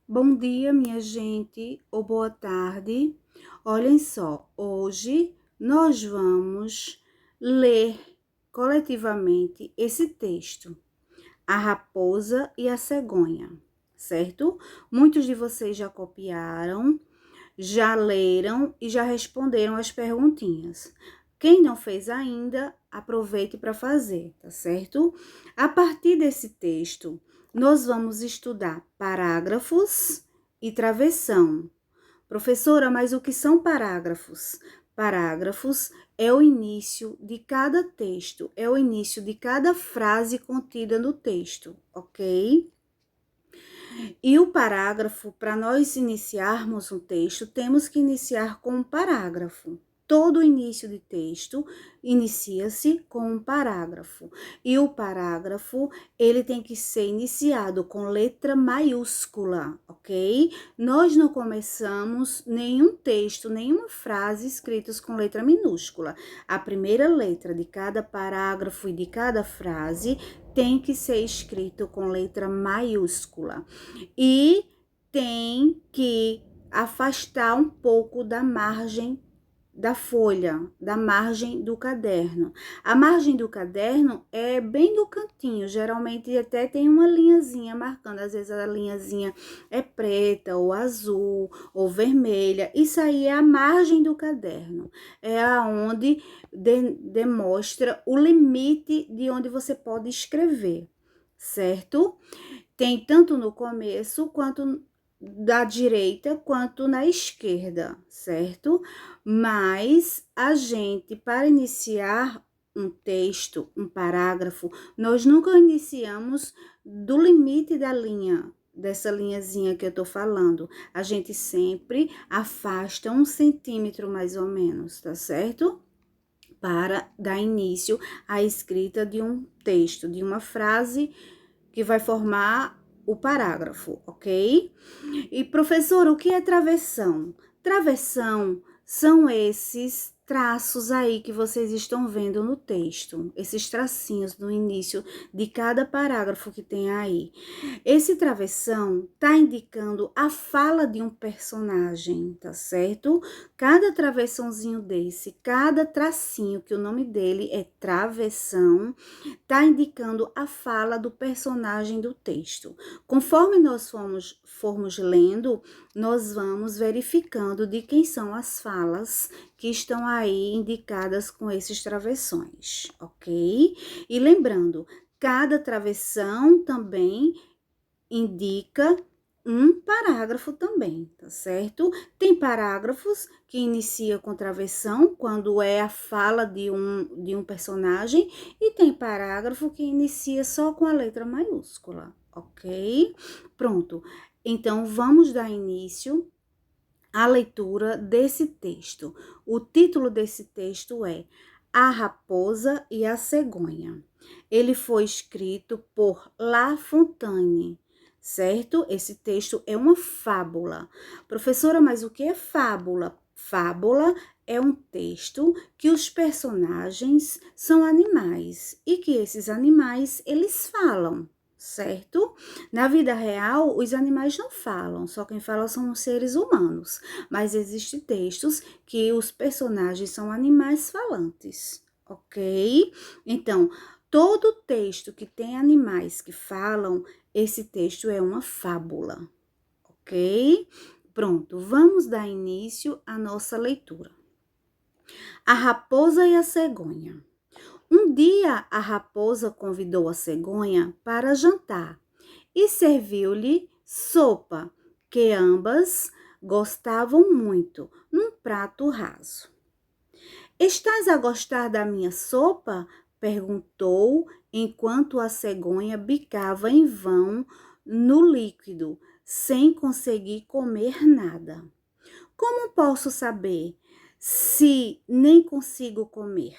Bom dia, minha gente, ou boa tarde. Olhem só, hoje nós vamos ler coletivamente esse texto, A Raposa e a Cegonha, certo? Muitos de vocês já copiaram, já leram e já responderam as perguntinhas. Quem não fez ainda, aproveite para fazer, tá certo? A partir desse texto, nós vamos estudar parágrafos e travessão. Professora, mas o que são parágrafos? Parágrafos é o início de cada texto, é o início de cada frase contida no texto, ok? E o parágrafo, para nós iniciarmos um texto, temos que iniciar com um parágrafo. Todo início de texto inicia-se com um parágrafo. E o parágrafo, ele tem que ser iniciado com letra maiúscula, ok? Nós não começamos nenhum texto, nenhuma frase escritos com letra minúscula. A primeira letra de cada parágrafo e de cada frase tem que ser escrito com letra maiúscula. E tem que afastar um pouco da margem da folha, da margem do caderno. A margem do caderno é bem no cantinho, geralmente até tem uma linhazinha marcando, às vezes a linhazinha é preta, ou azul, ou vermelha. Isso aí é a margem do caderno, é aonde demonstra o limite de onde você pode escrever, certo? Tem tanto no começo quanto da direita quanto na esquerda, certo? Mas a gente, para iniciar um texto, um parágrafo, nós nunca iniciamos do limite da linha, dessa linhazinha que eu tô falando. A gente sempre afasta 1 centímetro mais ou menos, tá certo? Para dar início à escrita de um texto, de uma frase que vai formar o parágrafo, ok? E professor, o que é travessão? Travessão são esses traços aí que vocês estão vendo no texto, esses tracinhos no início de cada parágrafo que tem aí. Esse travessão tá indicando a fala de um personagem, tá certo? Cada travessãozinho desse, cada tracinho, que o nome dele é travessão, tá indicando a fala do personagem do texto. Conforme nós formos lendo, nós vamos verificando de quem são as falas que estão aí indicadas com esses travessões, ok? E lembrando, cada travessão também indica um parágrafo também, tá certo? Tem parágrafos que inicia com travessão, quando é a fala de um personagem, e tem parágrafo que inicia só com a letra maiúscula, ok? Pronto. Então, vamos dar início à leitura desse texto. O título desse texto é A Raposa e a Cegonha. Ele foi escrito por La Fontaine, certo? Esse texto é uma fábula. Professora, mas o que é fábula? Fábula é um texto que os personagens são animais e que esses animais, eles falam, certo? Na vida real, os animais não falam, só quem fala são os seres humanos, mas existem textos que os personagens são animais falantes, ok? Então, todo texto que tem animais que falam, esse texto é uma fábula, ok? Pronto, vamos dar início à nossa leitura. A Raposa e a Cegonha. Um dia a raposa convidou a cegonha para jantar e serviu-lhe sopa, que ambas gostavam muito, num prato raso. Estás a gostar da minha sopa? Perguntou, enquanto a cegonha bicava em vão no líquido, sem conseguir comer nada. Como posso saber se nem consigo comer?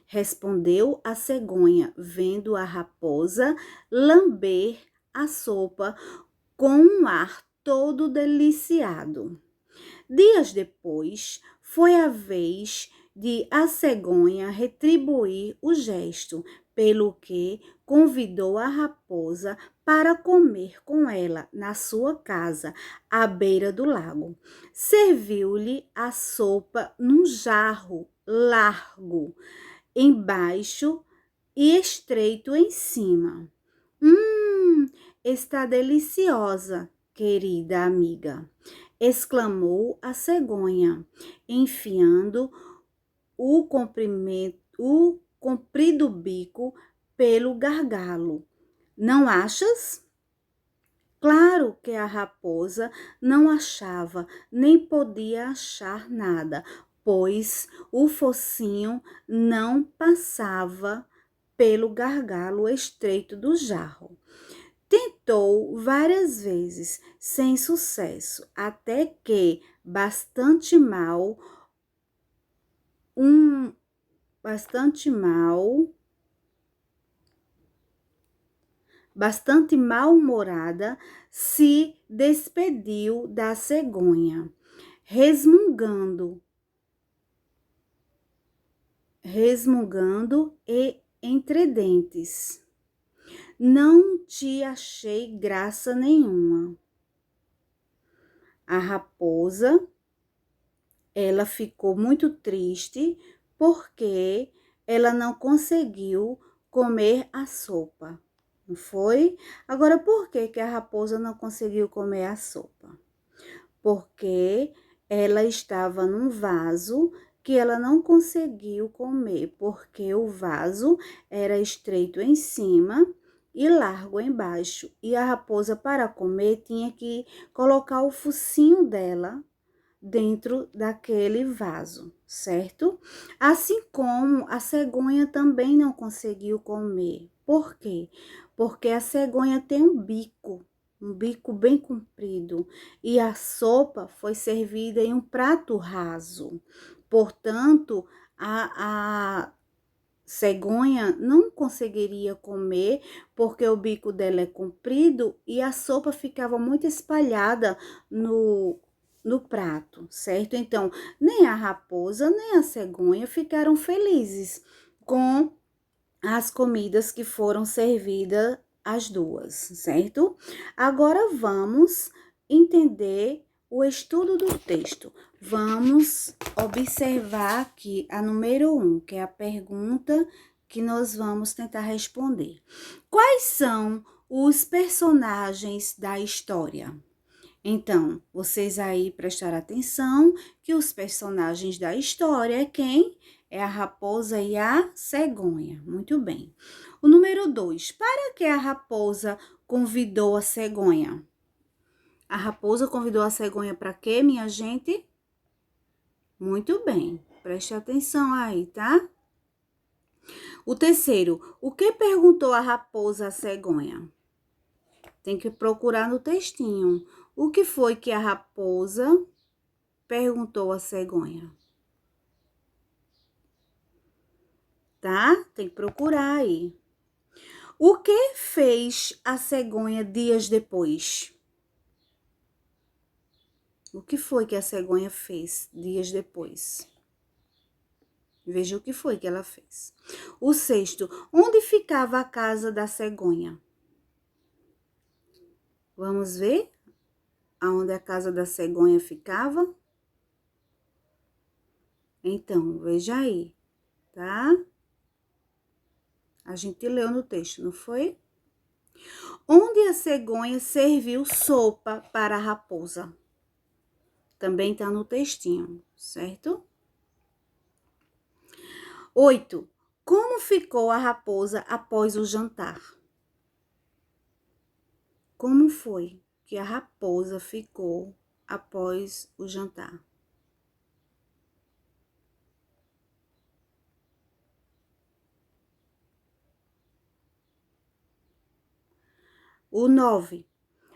Respondeu a cegonha, vendo a raposa lamber a sopa com um ar todo deliciado. Dias depois, foi a vez de a cegonha retribuir o gesto, pelo que convidou a raposa para comer com ela na sua casa, à beira do lago. Serviu-lhe a sopa num jarro largo embaixo e estreito em cima. Está deliciosa, querida amiga, exclamou a cegonha, enfiando o comprido bico pelo gargalo. Não achas? Claro que a raposa não achava, nem podia achar nada, pois o focinho não passava pelo gargalo estreito do jarro. Tentou várias vezes, sem sucesso, até que, um bastante mal-humorada, se despediu da cegonha, resmungando e entre dentes. Não te achei graça nenhuma. A raposa, ela ficou muito triste porque ela não conseguiu comer a sopa, não foi? Agora, por que que a raposa não conseguiu comer a sopa? Porque ela estava num vaso que ela não conseguiu comer, porque o vaso era estreito em cima e largo embaixo. E a raposa, para comer, tinha que colocar o focinho dela dentro daquele vaso, certo? Assim como a cegonha também não conseguiu comer. Por quê? Porque a cegonha tem um bico bem comprido, e a sopa foi servida em um prato raso. Portanto, a cegonha não conseguiria comer porque o bico dela é comprido e a sopa ficava muito espalhada no prato, certo? Então, nem a raposa nem a cegonha ficaram felizes com as comidas que foram servidas às duas, certo? Agora vamos entender o estudo do texto. Vamos observar aqui a número 1, que é a pergunta que nós vamos tentar responder. Quais são os personagens da história? Então, vocês aí prestaram atenção que os personagens da história é quem? É a raposa e a cegonha. Muito bem. O número 2. Para que a raposa convidou a cegonha? A raposa convidou a cegonha para quê, minha gente? Muito bem. Preste atenção aí, tá? O terceiro. O que perguntou a raposa à cegonha? Tem que procurar no textinho. O que foi que a raposa perguntou à cegonha? Tá? Tem que procurar aí. O que fez a cegonha dias depois? O que foi que a cegonha fez dias depois? Veja o que foi que ela fez. O sexto, onde ficava a casa da cegonha? Vamos ver aonde a casa da cegonha ficava? Então, veja aí, tá? A gente leu no texto, não foi? Onde a cegonha serviu sopa para a raposa? Também tá no textinho, certo? 8. Como ficou a raposa após o jantar? Como foi que a raposa ficou após o jantar? O 9.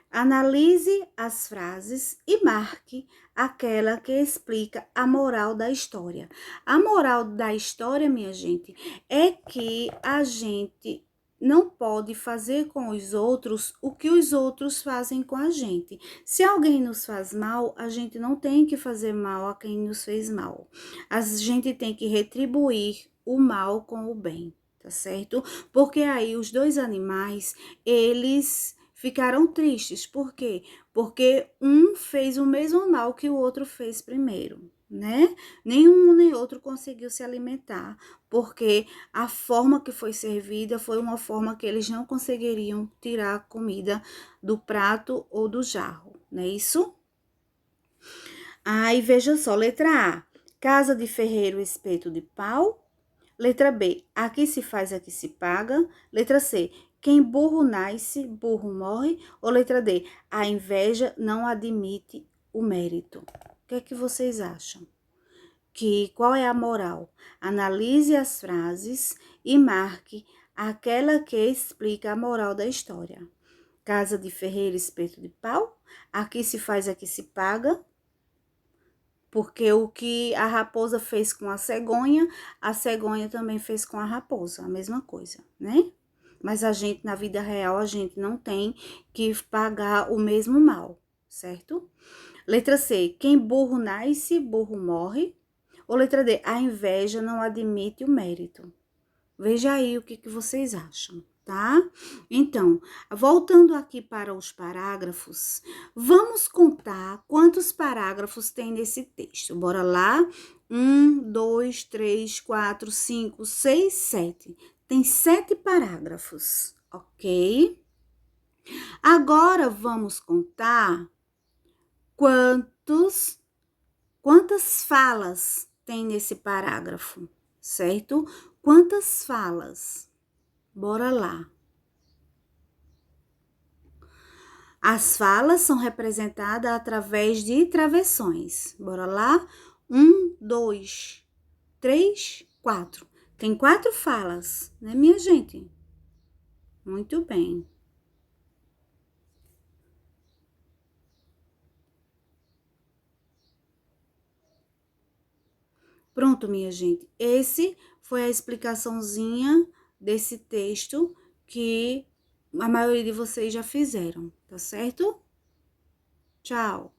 Analise as frases e marque aquela que explica a moral da história. A moral da história, minha gente, é que a gente não pode fazer com os outros o que os outros fazem com a gente. Se alguém nos faz mal, a gente não tem que fazer mal a quem nos fez mal. A gente tem que retribuir o mal com o bem, tá certo? Porque aí os dois animais, eles ficaram tristes. Por quê? Porque um fez o mesmo mal que o outro fez primeiro, né? Nenhum nem outro conseguiu se alimentar, porque a forma que foi servida foi uma forma que eles não conseguiriam tirar a comida do prato ou do jarro, não é isso? Aí veja só, letra A, casa de ferreiro, espeto de pau. Letra B, aqui se faz, aqui se paga. Letra C, quem burro nasce, burro morre. Ou letra D, a inveja não admite o mérito. O que é que vocês acham? Qual é a moral? Analise as frases e marque aquela que explica a moral da história. Casa de ferreiro, espeto de pau. Aqui se faz, aqui se paga. Porque o que a raposa fez com a cegonha também fez com a raposa, a mesma coisa, né? Mas a gente, na vida real, a gente não tem que pagar o mesmo mal, certo? Letra C, quem burro nasce, burro morre. Ou letra D, a inveja não admite o mérito. Veja aí o que vocês acham, tá? Então, voltando aqui para os parágrafos, vamos contar quantos parágrafos tem nesse texto. Bora lá? 1, 2, 3, 4, 5, 6, 7. Tem 7 parágrafos, ok? Agora vamos contar quantas falas tem nesse parágrafo, certo? Quantas falas? Bora lá. As falas são representadas através de travessões. Bora lá? 1, 2, 3, 4. Tem 4 falas, né, minha gente? Muito bem. Pronto, minha gente. Esse foi a explicaçãozinha desse texto que a maioria de vocês já fizeram, tá certo? Tchau.